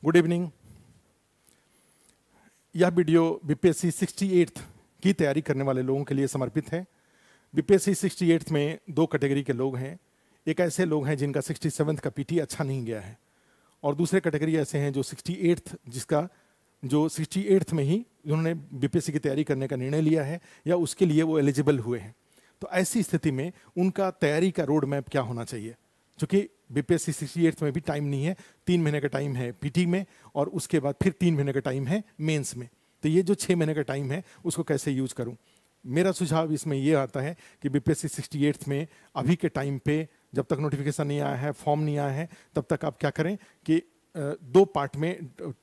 Good evening. यह video BPSC 68th की तैयारी करने वाले लोगों के लिए समर्पित है। बीपीएससी 68th में दो कैटेगरी के लोग हैं। एक ऐसे लोग हैं जिनका 67th का पीटी अच्छा नहीं गया है, और दूसरे कैटेगरी ऐसे हैं जो 68th में ही उन्होंने बीपीएससी की तैयारी करने का निर्णय लिया है या उसके लिए वो एलिजिबल हुए हैं। तो ऐसी स्थिति में उनका तैयारी का रोड मैप क्या होना चाहिए? क्योंकि बीपीएससी 68th में भी टाइम नहीं है, 3 महीने का टाइम है पीटी में, और उसके बाद फिर 3 महीने का टाइम है मेंस में। तो ये जो 6 महीने का टाइम है उसको कैसे यूज करूं? मेरा सुझाव इसमें ये आता है कि बीपीएससी 68th में अभी के टाइम पे जब तक नोटिफिकेशन नहीं आया है, फॉर्म नहीं आया है, तब तक आप क्या करें कि 2 पार्ट में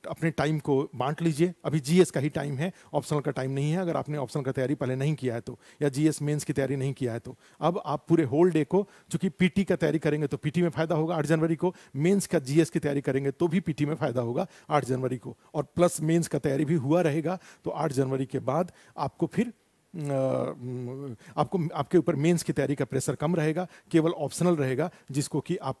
अपने टाइम को बांट लीजिए। अभी जीएस का ही टाइम है, ऑप्शनल का टाइम नहीं है। अगर आपने ऑप्शनल का तैयारी पहले नहीं किया है तो, या जीएस मेंस की तैयारी नहीं किया है तो अब आप पूरे होल डे को, चूंकि पीटी का तैयारी करेंगे तो पीटी में फायदा होगा 8 जनवरी को, मेंस का जीएस की तैयारी करेंगे तो भी पीटी में फायदा होगा 8 जनवरी को, और प्लस मेंस का तैयारी भी हुआ रहेगा। तो 8 जनवरी के बाद आपको फिर आपके ऊपर मेंस की तैयारी का प्रेशर कम रहेगा, केवल ऑप्शनल रहेगा जिसको कि आप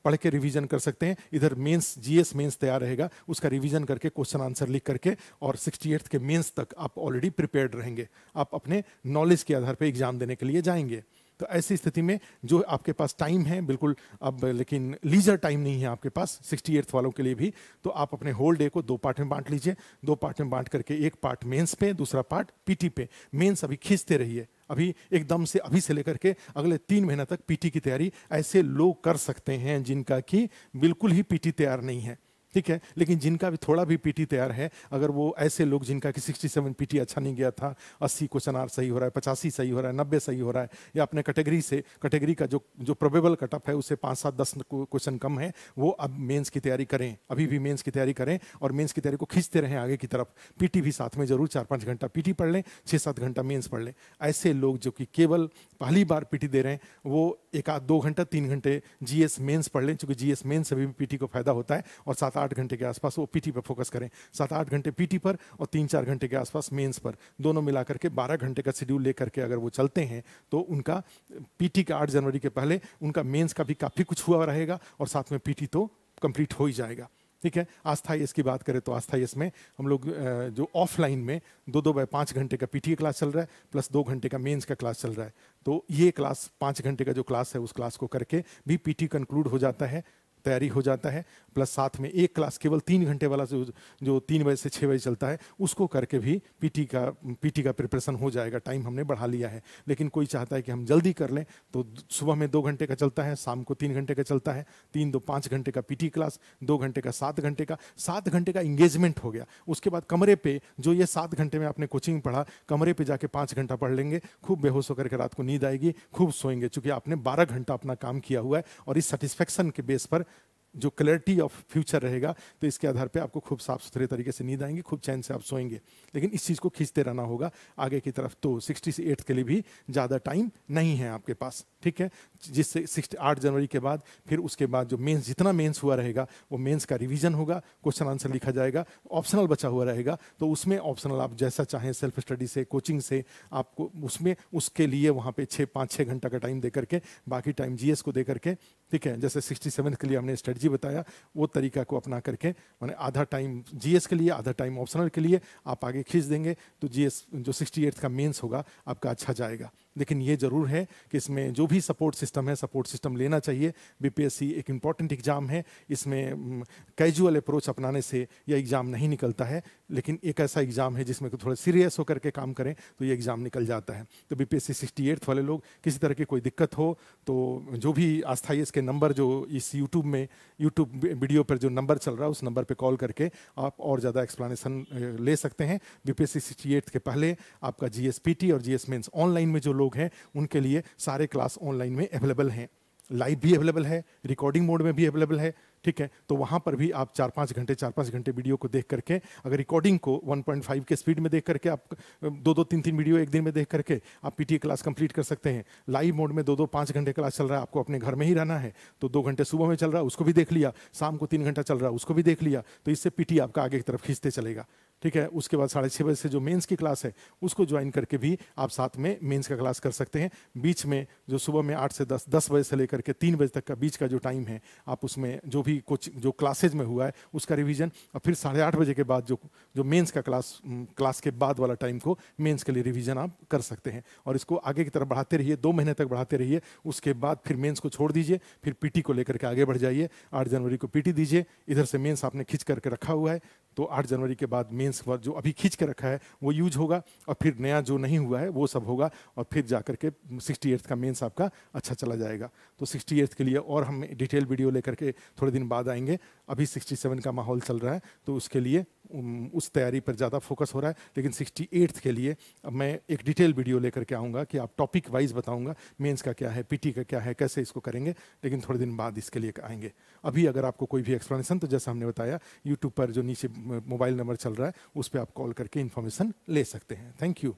पढ़ के रिवीजन कर सकते हैं। इधर मेंस जीएस मेंस तैयार रहेगा, उसका रिवीजन करके क्वेश्चन आंसर लिख करके, और 68th के मेंस तक आप ऑलरेडी प्रिपेयर्ड रहेंगे। आप अपने नॉलेज के आधार पर एग्जाम देने के लिए जाएंगे। तो ऐसी स्थिति में जो आपके पास टाइम है बिल्कुल अब, लेकिन लीजर टाइम नहीं है आपके पास 68th वालों के लिए भी, तो आप अपने होल डे को 2 पार्ट में बांट लीजिए। 2 पार्ट में बांट करके एक पार्ट मेंस पे, दूसरा पार्ट पीटी पे। मेंस अभी खींचते रहिए, अभी एकदम से अभी से लेकर के अगले 3 महीने तक पीटी की तैयारी ऐसे लोग कर सकते हैं जिनका कि बिल्कुल ही पीटी तैयार नहीं है, ठीक है। लेकिन जिनका भी थोड़ा भी पीटी तैयार है, अगर वो ऐसे लोग जिनका कि 67 पीटी अच्छा नहीं गया था, 80 क्वेश्चन आर सही हो रहा है, 85 सही हो रहा है, 90 सही हो रहा है, या अपने कैटेगरी का जो प्रोबेबल कटअप है उससे 5, 7, 10 क्वेश्चन कम है, वो अब मेंस की तैयारी करें। अभी भी मेंस की तैयारी करें और मेंस की तैयारी को खींचते रहें आगे की तरफ। पीटी भी साथ में जरूर 4-5 घंटा पीटी पढ़ लें, 6-7 घंटा मेंस पढ़ लें। ऐसे लोग जो कि केवल पहली बार पीटी दे रहे हैं, वो 1-2 घंटा 3 घंटे जीएस मेंस पढ़ लें, क्योंकि जीएस मेंस से भी पीटी को फायदा होता है, और 7-8 घंटे के आसपास वो पीटी पर फोकस करें। 7-8 घंटे पीटी पर और 3-4 घंटे के आसपास मेंस पर, दोनों मिलाकर के 12 घंटे का शेड्यूल लेकर के अगर वो चलते हैं तो उनका पीटी का 8 जनवरी के पहले उनका मेंस का भी काफी कुछ हुआ रहेगा, और साथ में पीटी तो कंप्लीट हो ही जाएगा, ठीक है। आस्थाईएस की बात करें तो आस्थाईएस में हम लोग जो ऑफलाइन में 2-2 बाय 5 घंटे का पीटी क्लास चल रहा है, प्लस 2 घंटे का मेंस का क्लास चल रहा है। तो ये क्लास 5 घंटे का जो क्लास है उस क्लास को करके भी पीटी कंक्लूड हो जाता है, तैयारी हो जाता है। प्लस साथ में एक क्लास केवल 3 घंटे वाला जो 3 बजे से 6 बजे चलता है, उसको करके भी पीटी का प्रिपरेशन हो जाएगा। टाइम हमने बढ़ा लिया है, लेकिन कोई चाहता है कि हम जल्दी कर लें तो सुबह में 2 घंटे का चलता है, शाम को 3 घंटे का चलता है। 3-2 5 घंटे का पीटी क्लास, 2 घंटे का 7 घंटे का इंगेजमेंट हो गया। उसके बाद कमरे पे जो ये 7 घंटे में आपने कोचिंग पढ़ा, कमरे पे जाके 5 घंटा पढ़ लेंगे, खूब बेहोश होकर के रात को नींद आएगी, खूब सोएंगे, क्योंकि आपने 12 घंटा अपना काम किया हुआ है। और इस सेटिस्फेक्शन के बेस पर जो क्लैरिटी ऑफ फ्यूचर रहेगा, तो इसके आधार पे आपको खूब साफ सुथरे तरीके से नींद आएंगी, खूब चैन से आप सोएंगे। लेकिन इस चीज़ को खींचते रहना होगा आगे की तरफ। तो 68 के लिए भी ज़्यादा टाइम नहीं है आपके पास, ठीक है। जिससे 8 जनवरी के बाद फिर उसके बाद जो मेंस, जितना मेंस हुआ रहेगा वो मेंस का रिवीजन होगा, क्वेश्चन आंसर लिखा जाएगा, ऑप्शनल बचा हुआ रहेगा। तो उसमें ऑप्शनल आप जैसा चाहें, सेल्फ स्टडी से, कोचिंग से, आपको उसमें उसके लिए वहाँ पे 5-6 घंटा का टाइम दे करके, बाकी टाइम जीएस को दे करके, ठीक है। जैसे 67 के लिए हमने स्ट्रेटजी बताया, वो तरीका को अपना करके, माने आधा टाइम जीएस के लिए, आधा टाइम ऑप्शनल के लिए आप आगे खींच देंगे, तो जीएस जो 68 का मेंस होगा आपका अच्छा जाएगा। लेकिन ये जरूर है कि इसमें जो भी सपोर्ट सिस्टम है, सपोर्ट सिस्टम लेना चाहिए। बीपीएससी एक इंपॉर्टेंट एग्जाम है, इसमें कैजुअल अप्रोच अपनाने से यह एग्जाम नहीं निकलता है, लेकिन एक ऐसा एग्जाम है जिसमें थोड़ा सीरियस होकर के काम करें तो ये एग्जाम निकल जाता है। तो बीपीएससी 68 वाले लोग, किसी तरह की कोई दिक्कत हो तो जो भी आस्थाईएस के नंबर जो इस यूट्यूब वीडियो पर जो नंबर चल रहा है, उस नंबर पे कॉल करके आप और ज़्यादा एक्सप्लेनेशन ले सकते हैं। बीपीएससी 68 के पहले आपका जीएस-पीटी और जीएस मेंस ऑनलाइन में जो लोग हैं उनके लिए सारे क्लास ऑनलाइन में अवेलेबल हैं, लाइव भी अवेलेबल है, रिकॉर्डिंग मोड में भी अवेलेबल है, ठीक है। तो वहाँ पर भी आप 4-5 घंटे वीडियो को देख करके, अगर रिकॉर्डिंग को 1.5 के स्पीड में देख करके, आप 2-2, 3-3 वीडियो एक दिन में देख करके आप पीटी क्लास कंप्लीट कर सकते हैं। लाइव मोड में 2-2, 5 घंटे क्लास चल रहा है, आपको अपने घर में ही रहना है, तो 2 घंटे सुबह में चल रहा है उसको भी देख लिया, शाम को 3 घंटा चल रहा है उसको भी देख लिया, तो इससे पीटी आपका आगे की तरफ खींचते चलेगा। ठीक है। उसके बाद 6:30 बजे से जो मेंस की क्लास है उसको ज्वाइन करके भी आप साथ में मेंस का क्लास कर सकते हैं। बीच में जो सुबह में 8 से 10 बजे से लेकर के 3 बजे तक का बीच का जो टाइम है, आप उसमें जो भी कोचिंग जो क्लासेज में हुआ है उसका रिवीजन, और फिर 8:30 बजे के बाद जो मेंस का क्लास के बाद वाला टाइम को मेंस के लिए रिवीजन आप कर सकते हैं। और इसको आगे की तरफ बढ़ाते रहिए, 2 महीने तक बढ़ाते रहिए। उसके बाद फिर मेंस को छोड़ दीजिए, फिर पीटी को लेकर के आगे बढ़ जाइए। 8 जनवरी को पीटी दीजिए, इधर से मेंस आपने खींच करके रखा हुआ है, तो 8 जनवरी के बाद मेंस जो अभी खींच के रखा है वो यूज होगा, और फिर नया जो नहीं हुआ है वो सब होगा, और फिर जाकर के 68th का मेंस आपका अच्छा चला जाएगा। तो 68th के लिए और हम डिटेल वीडियो लेकर के थोड़े दिन बाद आएंगे। अभी 67 का माहौल चल रहा है, तो उसके लिए उस तैयारी पर ज़्यादा फोकस हो रहा है। लेकिन 68th के लिए अब मैं एक डिटेल वीडियो लेकर के आऊँगा कि आप टॉपिक वाइज बताऊँगा मेंस का क्या है, पीटी का क्या है, कैसे इसको करेंगे, लेकिन थोड़े दिन बाद इसके लिए आएंगे। अभी अगर आपको कोई भी एक्सप्लेनेशन, तो जैसा हमने बताया यूट्यूब पर जो नीचे मोबाइल नंबर चल रहा है उस पर आप कॉल करके इन्फॉर्मेशन ले सकते हैं। Thank you.